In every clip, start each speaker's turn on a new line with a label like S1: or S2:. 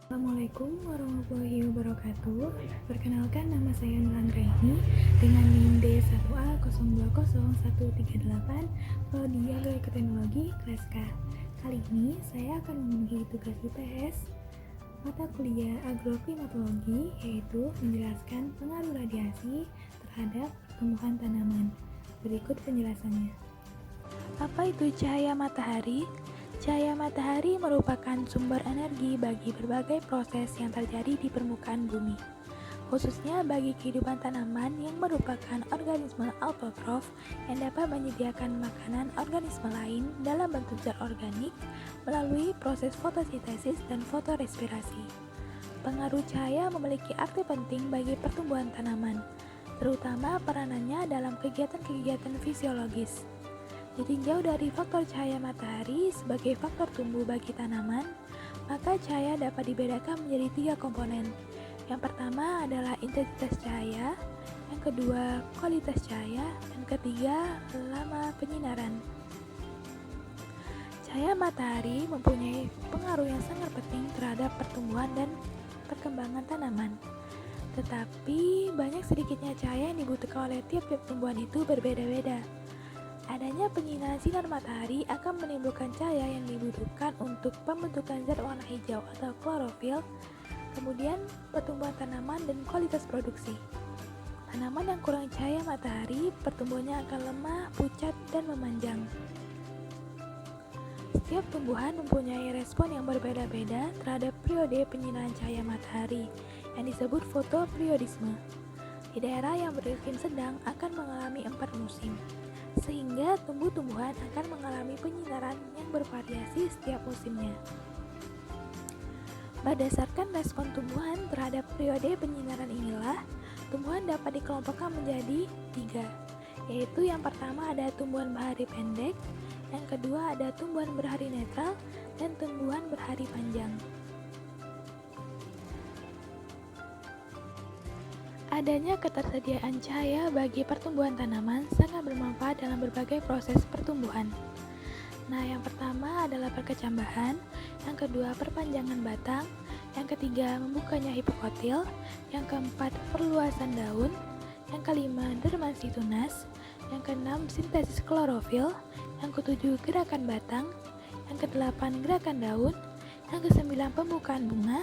S1: Assalamualaikum warahmatullahi wabarakatuh. Perkenalkan, nama saya Nuranggraini dengan NIM D1A020138 Prodi Agroteknologi kelas K. Kali ini saya akan memenuhi tugas IPS mata kuliah agroklimatologi, yaitu menjelaskan pengaruh radiasi terhadap pertumbuhan tanaman. Berikut penjelasannya. Apa itu cahaya matahari? Cahaya matahari merupakan sumber energi bagi berbagai proses yang terjadi di permukaan bumi, khususnya bagi kehidupan tanaman yang merupakan organisme autotrof yang dapat menyediakan makanan organisme lain dalam bentuk zat organik melalui proses fotosintesis dan fotorespirasi. Pengaruh cahaya memiliki arti penting bagi pertumbuhan tanaman, terutama peranannya dalam kegiatan-kegiatan fisiologis. Ditinjau dari faktor cahaya matahari sebagai faktor tumbuh bagi tanaman, maka cahaya dapat dibedakan menjadi 3 komponen. Yang pertama adalah intensitas cahaya, yang kedua kualitas cahaya, dan ketiga lama penyinaran. Cahaya matahari mempunyai pengaruh yang sangat penting terhadap pertumbuhan dan perkembangan tanaman. Tetapi banyak sedikitnya cahaya yang dibutuhkan oleh tiap-tiap tumbuhan itu berbeda-beda. Adanya penyinaran sinar matahari akan menimbulkan cahaya yang dibutuhkan untuk pembentukan zat warna hijau atau klorofil, kemudian pertumbuhan tanaman dan kualitas produksi. Tanaman yang kurang cahaya matahari, pertumbuhannya akan lemah, pucat, dan memanjang. Setiap tumbuhan mempunyai respon yang berbeda-beda terhadap periode penyinaran cahaya matahari, yang disebut fotoperiodisme. Di daerah yang beriklim sedang akan mengalami 4 musim, sehingga tumbuh-tumbuhan akan mengalami penyinaran yang bervariasi setiap musimnya. Berdasarkan respon tumbuhan terhadap periode penyinaran inilah, tumbuhan dapat dikelompokkan menjadi 3, yaitu yang pertama ada tumbuhan berhari pendek, yang kedua ada tumbuhan berhari netral, dan tumbuhan berhari panjang. Adanya ketersediaan cahaya bagi pertumbuhan tanaman sangat bermanfaat dalam berbagai proses pertumbuhan. Nah, yang pertama adalah perkecambahan, yang kedua perpanjangan batang, yang ketiga membukanya hipokotil, yang keempat perluasan daun, yang kelima dermasi tunas, yang keenam sintesis klorofil, yang ketujuh gerakan batang, yang kedelapan gerakan daun, yang kesembilan pembukaan bunga,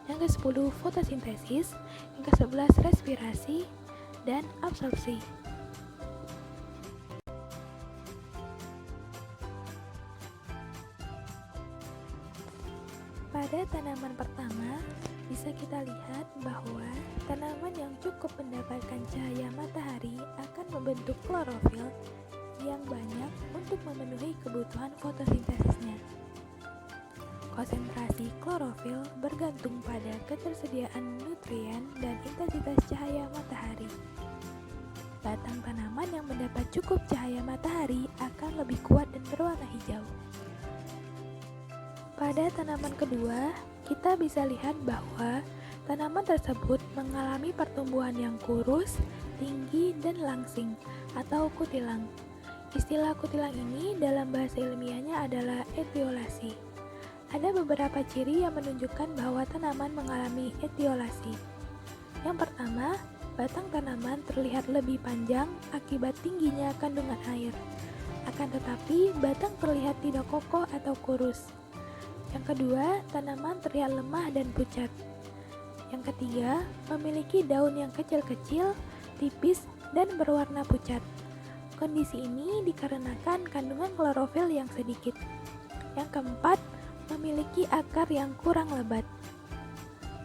S1: yang ke-10 fotosintesis, yang ke-11 respirasi, dan absorpsi. Pada tanaman pertama, bisa kita lihat bahwa tanaman yang cukup mendapatkan cahaya matahari akan membentuk klorofil yang banyak untuk memenuhi kebutuhan fotosintesisnya. Konsentrasi klorofil bergantung pada ketersediaan nutrien dan intensitas cahaya matahari. Batang tanaman yang mendapat cukup cahaya matahari akan lebih kuat dan berwarna hijau. Pada tanaman kedua, kita bisa lihat bahwa tanaman tersebut mengalami pertumbuhan yang kurus, tinggi, dan langsing atau kutilang. Istilah kutilang ini dalam bahasa ilmiahnya adalah etiolasi. Ada beberapa ciri yang menunjukkan bahwa tanaman mengalami etiolasi. Yang pertama, batang tanaman terlihat lebih panjang akibat tingginya kandungan air. Akan tetapi, batang terlihat tidak kokoh atau kurus. Yang kedua, tanaman terlihat lemah dan pucat. Yang ketiga, memiliki daun yang kecil-kecil, tipis, dan berwarna pucat. Kondisi ini dikarenakan kandungan klorofil yang sedikit. Yang keempat, memiliki akar yang kurang lebat.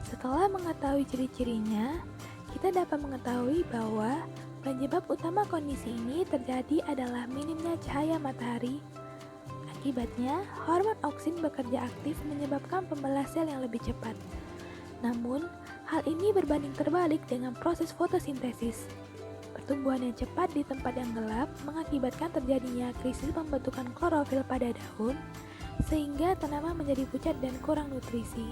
S1: Setelah mengetahui ciri-cirinya, kita dapat mengetahui bahwa penyebab utama kondisi ini terjadi adalah minimnya cahaya matahari. Akibatnya, hormon oksin bekerja aktif menyebabkan pembelah sel yang lebih cepat. Namun, hal ini berbanding terbalik dengan proses fotosintesis. Pertumbuhan yang cepat di tempat yang gelap mengakibatkan terjadinya krisis pembentukan klorofil pada daun, sehingga tanaman menjadi pucat dan kurang nutrisi.